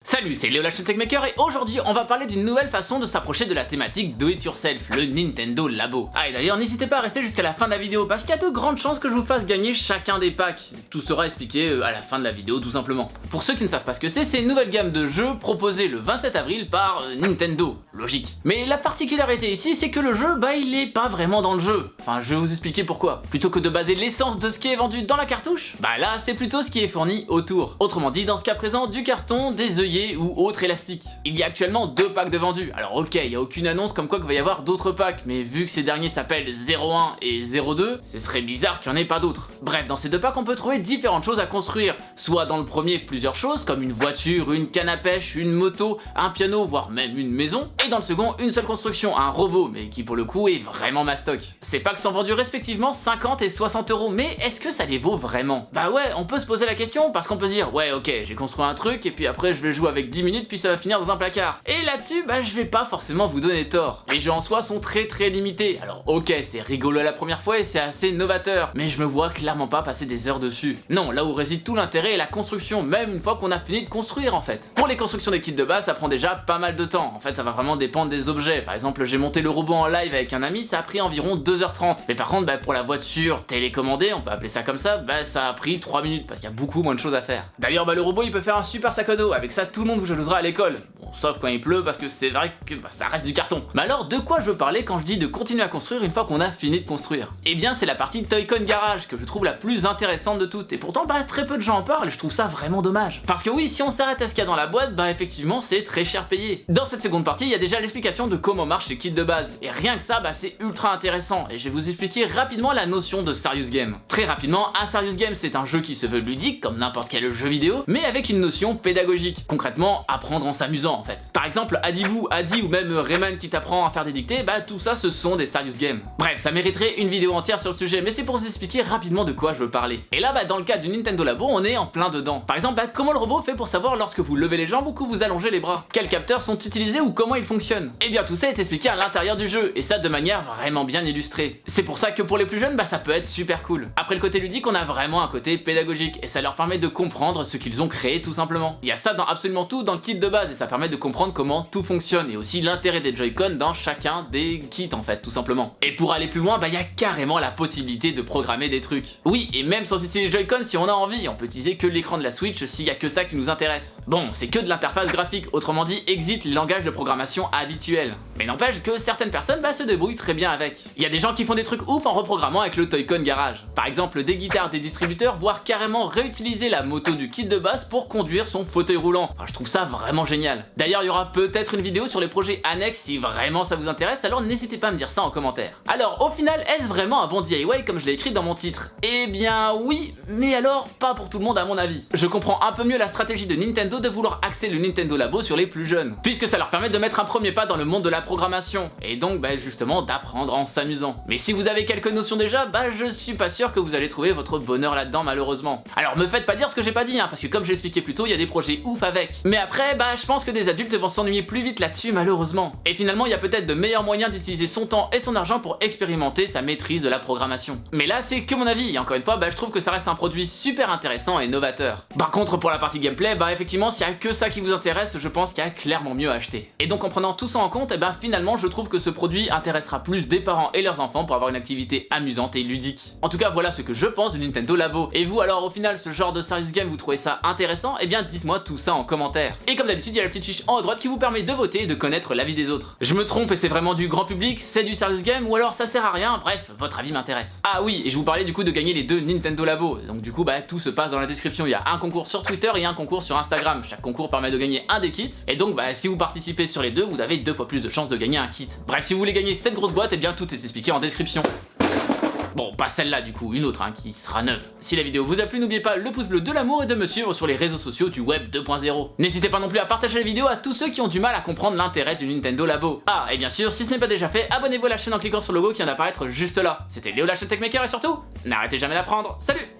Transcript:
Salut, c'est Léo la chaîne Techmaker et aujourd'hui on va parler d'une nouvelle façon de s'approcher de la thématique Do It Yourself, le Nintendo Labo. Ah et d'ailleurs n'hésitez pas à rester jusqu'à la fin de la vidéo parce qu'il y a de grandes chances que je vous fasse gagner chacun des packs. Tout sera expliqué à la fin de la vidéo tout simplement. Pour ceux qui ne savent pas ce que c'est une nouvelle gamme de jeux proposée le 27 avril par Nintendo. Logique. Mais la particularité ici c'est que le jeu, il est pas vraiment dans le jeu. Enfin je vais vous expliquer pourquoi. Plutôt que de baser l'essence de ce qui est vendu dans la cartouche, là c'est plutôt ce qui est fourni autour. Autrement dit, dans ce cas présent, du carton, des œillets ou autre élastique. Il y a actuellement 2 packs de vendus. Alors ok, il n'y a aucune annonce comme quoi qu'il va y avoir d'autres packs, mais vu que ces derniers s'appellent 01 et 02, ce serait bizarre qu'il n'y en ait pas d'autres. Bref, dans ces 2 packs on peut trouver différentes choses à construire. Soit dans le premier plusieurs choses comme une voiture, une canne à pêche, une moto, un piano, voire même une maison. Et dans le second, une seule construction, un robot, mais qui pour le coup est vraiment mastoc. Ces packs sont vendus respectivement 50 et 60 €, mais est-ce que ça les vaut vraiment? Bah ouais, on peut se poser la question parce qu'on peut se dire ouais ok, j'ai construit un truc et puis après je vais jouer avec 10 minutes puis ça va finir dans un placard. Et là-dessus, je vais pas forcément vous donner tort. Les jeux en soi sont très limités. Alors ok, c'est rigolo la première fois et c'est assez novateur, mais je me vois clairement pas passer des heures dessus. Non, là où réside tout l'intérêt est la construction, même une fois qu'on a fini de construire en fait. Pour les constructions des kits de base, ça prend déjà pas mal de temps. En fait, ça va vraiment dépendre des objets. Par exemple, j'ai monté le robot en live avec un ami, ça a pris environ 2h30. Mais par contre, pour la voiture télécommandée, on peut appeler ça comme ça, ça a pris 3 minutes parce qu'il y a beaucoup moins de choses à faire. D'ailleurs, le robot il peut faire un super sac à dos. Avec ça, tout le monde vous jalousera à l'école. Bon, sauf quand il pleut parce que c'est vrai que ça reste du carton. Mais alors, de quoi je veux parler quand je dis de continuer à construire une fois qu'on a fini de construire? Eh bien, c'est la partie Toy-Con Garage que je trouve la plus intéressante de toutes. Et pourtant, très peu de gens en parlent et je trouve ça vraiment dommage. Parce que oui, si on s'arrête à ce qu'il y a dans la boîte, effectivement, c'est très cher payé. Dans cette seconde partie, il y a déjà l'explication de comment marchent les kits de base. Et rien que ça, c'est ultra intéressant. Et je vais vous expliquer rapidement la notion de Serious Game. Très rapidement, un Serious Game, c'est un jeu qui se veut ludique, comme n'importe quel jeu vidéo, mais avec une notion pédagogique. Concrètement, apprendre en s'amusant en fait. Par exemple, Adi ou même Rayman qui t'apprend à faire des dictées, tout ça ce sont des serious games. Bref, ça mériterait une vidéo entière sur le sujet, mais c'est pour vous expliquer rapidement de quoi je veux parler. Et là, dans le cas du Nintendo Labo, on est en plein dedans. Par exemple, comment le robot fait pour savoir lorsque vous levez les jambes ou que vous allongez les bras? Quels capteurs sont utilisés ou comment ils fonctionnent? Et bien tout ça est expliqué à l'intérieur du jeu, et ça de manière vraiment bien illustrée. C'est pour ça que pour les plus jeunes, ça peut être super cool. Après le côté ludique, on a vraiment un côté pédagogique, et ça leur permet de comprendre ce qu'ils ont créé tout simplement. Il y a ça dans absolument tout dans le kit de base, et ça permet de comprendre comment tout fonctionne et aussi l'intérêt des Joy-Con dans chacun des kits en fait tout simplement. Et pour aller plus loin, il y a carrément la possibilité de programmer des trucs. Oui, et même sans utiliser les Joy-Con si on a envie, on peut utiliser que l'écran de la Switch s'il y a que ça qui nous intéresse. Bon, c'est que de l'interface graphique, autrement dit exit les langages de programmation habituels. Mais n'empêche que certaines personnes se débrouillent très bien avec. Il y a des gens qui font des trucs ouf en reprogrammant avec le Toy-Con Garage. Par exemple des guitares des distributeurs, voire carrément réutiliser la moto du kit de base pour conduire son fauteuil roulant. Je trouve ça vraiment génial. D'ailleurs, il y aura peut-être une vidéo sur les projets annexes si vraiment ça vous intéresse, alors n'hésitez pas à me dire ça en commentaire. Alors, au final, est-ce vraiment un bon DIY comme je l'ai écrit dans mon titre? Eh bien oui, mais alors pas pour tout le monde à mon avis. Je comprends un peu mieux la stratégie de Nintendo de vouloir axer le Nintendo Labo sur les plus jeunes, puisque ça leur permet de mettre un premier pas dans le monde de la programmation, et donc justement d'apprendre en s'amusant. Mais si vous avez quelques notions déjà, je suis pas sûr que vous allez trouver votre bonheur là-dedans malheureusement. Alors me faites pas dire ce que j'ai pas dit, parce que comme je l'expliquais plus tôt, il y a des projets ouf avec. Mais après, je pense que des adultes vont s'ennuyer plus vite là-dessus malheureusement. Et finalement, il y a peut-être de meilleurs moyens d'utiliser son temps et son argent pour expérimenter sa maîtrise de la programmation. Mais là, c'est que mon avis, et encore une fois, je trouve que ça reste un produit super intéressant et novateur. Par contre, pour la partie gameplay, effectivement, s'il y a que ça qui vous intéresse, je pense qu'il y a clairement mieux à acheter. Et donc en prenant tout ça en compte, finalement, je trouve que ce produit intéressera plus des parents et leurs enfants pour avoir une activité amusante et ludique. En tout cas, voilà ce que je pense du Nintendo Labo. Et vous, alors, au final, ce genre de serious game, vous trouvez ça intéressant? Eh bien, dites-moi tout ça en commentaire. Et comme d'habitude, il y a la petite fiche en haut à droite qui vous permet de voter et de connaître l'avis des autres. Je me trompe et c'est vraiment du grand public, c'est du serious game ou alors ça sert à rien, bref, votre avis m'intéresse. Ah oui, et je vous parlais du coup de gagner les 2 Nintendo Labo, donc du coup tout se passe dans la description, il y a un concours sur Twitter et un concours sur Instagram, chaque concours permet de gagner un des kits, et donc si vous participez sur les deux, vous avez 2 fois plus de chances de gagner un kit. Bref, si vous voulez gagner cette grosse boîte, tout est expliqué en description. Bon, pas celle-là du coup, une autre qui sera neuve. Si la vidéo vous a plu, n'oubliez pas le pouce bleu de l'amour et de me suivre sur les réseaux sociaux du web 2.0. N'hésitez pas non plus à partager la vidéo à tous ceux qui ont du mal à comprendre l'intérêt du Nintendo Labo. Ah, et bien sûr, si ce n'est pas déjà fait, abonnez-vous à la chaîne en cliquant sur le logo qui vient d'apparaître juste là. C'était Léo la chaîne Techmaker et surtout, n'arrêtez jamais d'apprendre. Salut!